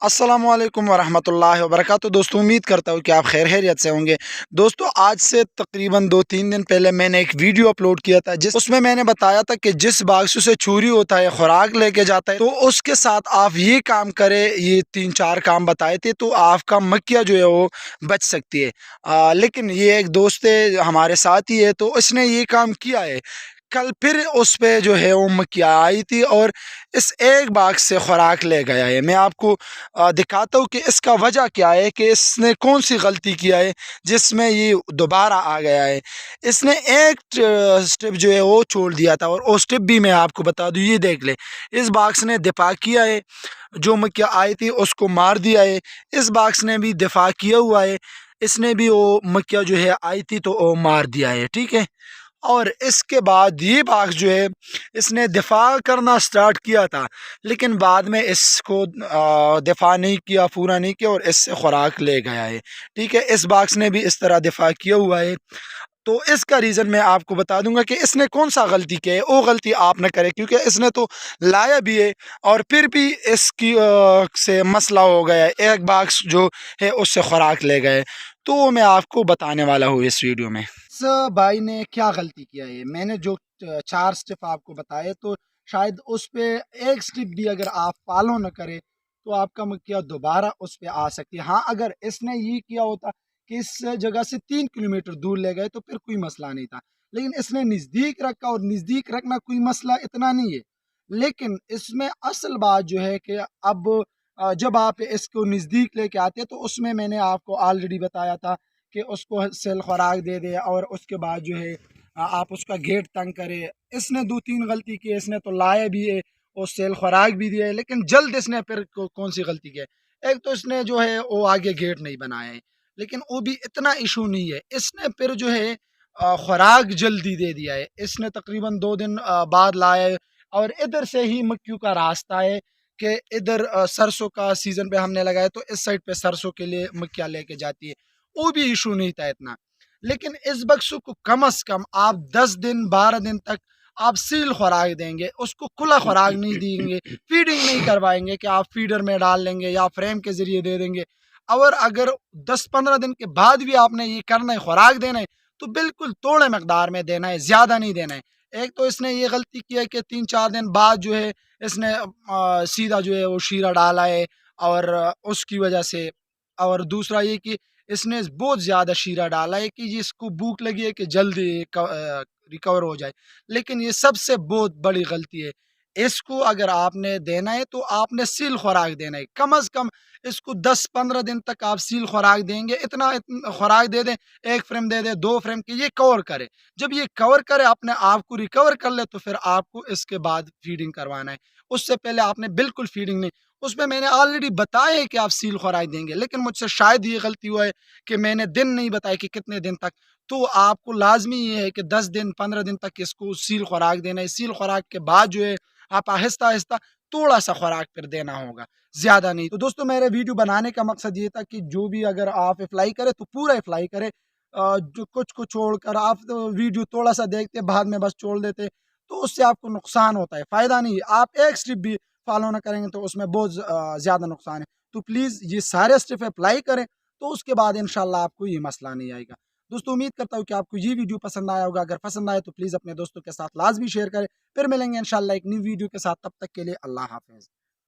السلام علیکم ورحمۃ اللہ وبرکاتہ۔ دوستوں امید کرتا ہوں کہ آپ خیریت سے ہوں گے۔ دوستوں آج سے تقریباً 2-3 دن پہلے میں نے ایک ویڈیو اپلوڈ کیا تھا اس میں میں نے بتایا تھا کہ جس باکس سے چوری ہوتا ہے، خوراک لے کے جاتا ہے، تو اس کے ساتھ آپ یہ کام کرے، یہ 3-4 کام بتائے تھے تو آپ کا مکیا جو ہے وہ بچ سکتی ہے۔ لیکن یہ ایک دوست ہے ہمارے ساتھ ہی ہے، تو اس نے یہ کام کیا ہے۔ کل پھر اس پہ جو ہے وہ مکیا آئی تھی اور اس ایک باکس سے خوراک لے گیا ہے۔ میں آپ کو دکھاتا ہوں کہ اس کا وجہ کیا ہے، کہ اس نے کون سی غلطی کیا ہے جس میں یہ دوبارہ آ گیا ہے۔ اس نے ایک سٹیپ جو ہے وہ چھوڑ دیا تھا، اور وہ سٹیپ بھی میں آپ کو بتا دوں، یہ دیکھ لیں۔ اس باکس نے دفاع کیا ہے، جو مکیا آئی تھی اس کو مار دیا ہے۔ اس باکس نے بھی دفاع کیا ہوا ہے، اس نے بھی وہ مکیا جو ہے آئی تھی تو وہ مار دیا ہے، ٹھیک ہے۔ اور اس کے بعد یہ باکس جو ہے اس نے دفاع کرنا سٹارٹ کیا تھا، لیکن بعد میں اس کو دفاع نہیں کیا، پورا نہیں کیا، اور اس سے خوراک لے گیا ہے، ٹھیک ہے۔ اس باکس نے بھی اس طرح دفاع کیا ہوا ہے۔ تو اس کا ریزن میں آپ کو بتا دوں گا کہ اس نے کون سا غلطی کیا ہے، وہ غلطی آپ نہ کرے، کیونکہ اس نے تو لایا بھی ہے اور پھر بھی اس کی سے مسئلہ ہو گیا ہے، ایک باکس جو ہے اس سے خوراک لے گئے۔ تو وہ میں آپ کو بتانے والا ہوں اس ویڈیو میں۔ اس بھائی نے کیا غلطی کیا ہے، میں نے جو 4 سٹیپ آپ کو بتائے، تو شاید اس پہ ایک سٹیپ بھی اگر آپ فالو نہ کرے تو آپ کا مکیا دوبارہ اس پہ آ سکتی ہے۔ ہاں، اگر اس نے یہ کیا ہوتا کہ اس جگہ سے 3 کلومیٹر دور لے گئے تو پھر کوئی مسئلہ نہیں تھا، لیکن اس نے نزدیک رکھا، اور نزدیک رکھنا کوئی مسئلہ اتنا نہیں ہے، لیکن اس میں اصل بات جو ہے کہ اب جب آپ اس کو نزدیک لے کے آتے تو اس میں نے آپ کو آلریڈی بتایا تھا کہ اس کو سیل خوراک دے دے، اور اس کے بعد جو ہے آپ اس کا گیٹ تنگ کرے۔ اس نے 2-3 غلطی کی، اس نے تو لایا بھی ہے اور سیل خوراک بھی دیا ہے، لیکن جلد اس نے پھر کون سی غلطی کی ہے۔ ایک تو اس نے جو ہے وہ آگے گیٹ نہیں بنایا ہے، لیکن وہ بھی اتنا ایشو نہیں ہے۔ اس نے پھر جو ہے خوراک جلدی دے دیا ہے، اس نے تقریباً 2 دن بعد لایا ہے، اور ادھر سے ہی مکیوں کا راستہ ہے کہ ادھر سرسوں کا سیزن پہ ہم نے لگایا، تو اس سائڈ پہ سرسوں کے لیے مکیا لے کے جاتی ہے، وہ بھی ایشو نہیں تھا اتنا۔ لیکن اس بکسو کو کم از کم آپ 10 دن 12 دن تک آپ سیل خوراک دیں گے، اس کو کھلا خوراک نہیں دیں گے، فیڈنگ نہیں کروائیں گے کہ آپ فیڈر میں ڈال لیں گے یا فریم کے ذریعے دے دیں گے۔ اور اگر 10-15 دن کے بعد بھی آپ نے یہ کرنا ہے، خوراک دینا ہے، تو بالکل تھوڑے مقدار میں دینا ہے، زیادہ نہیں دینا ہے۔ ایک تو اس نے یہ غلطی کی ہے کہ 3-4 دن بعد جو ہے اس نے سیدھا جو ہے وہ شیرہ ڈالا ہے، اور اس کی وجہ سے، اور دوسرا یہ کہ اس نے بہت زیادہ شیرہ ڈالا ہے کہ جس کو بھوک لگی ہے کہ جلدی ریکور ہو جائے، لیکن یہ سب سے بہت بڑی غلطی ہے۔ اس کو اگر آپ نے دینا ہے تو آپ نے سیل خوراک دینا ہے، کم از کم اس کو 10-15 دن تک آپ سیل خوراک دیں گے، اتنا خوراک دے دیں، 1 فریم دے دیں، 2 فریم کی، یہ کور کرے۔ جب یہ کور کرے، اپنے آپ کو ریکور کر لے، تو پھر آپ کو اس کے بعد فیڈنگ کروانا ہے، اس سے پہلے آپ نے بالکل فیڈنگ نہیں۔ اس میں نے آلریڈی بتایا ہے کہ آپ سیل خوراک دیں گے، لیکن مجھ سے شاید یہ غلطی ہوا ہے کہ میں نے دن نہیں بتایا کہ کتنے دن تک۔ تو آپ کو لازمی یہ ہے کہ 10 دن 15 دن تک اس کو سیل خوراک دینا ہے۔ سیل خوراک کے بعد جو ہے آپ آہستہ آہستہ تھوڑا سا خوراک پھر دینا ہوگا، زیادہ نہیں۔ تو دوستوں میرے ویڈیو بنانے کا مقصد یہ تھا کہ جو بھی اگر آپ اپلائی کرے تو پورا اپلائی کرے، جو کچھ کو چھوڑ کر آپ ویڈیو تھوڑا سا دیکھتے بعد میں بس چھوڑ دیتے، تو اس سے آپ کو نقصان ہوتا ہے، فائدہ نہیں ہے۔ آپ ایک سٹیپ بھی فالو نہ کریں گے تو اس میں بہت زیادہ نقصان ہے۔ تو پلیز یہ سارے سٹیپ اپلائی کریں، تو اس کے بعد انشاءاللہ آپ کو یہ مسئلہ نہیں آئے گا۔ دوستو امید کرتا ہوں کہ آپ کو یہ ویڈیو پسند آیا ہوگا، اگر پسند آئے تو پلیز اپنے دوستوں کے ساتھ لازمی شیئر کریں۔ پھر ملیں گے انشاءاللہ ایک نیو ویڈیو کے ساتھ، تب تک کے لیے اللہ حافظ۔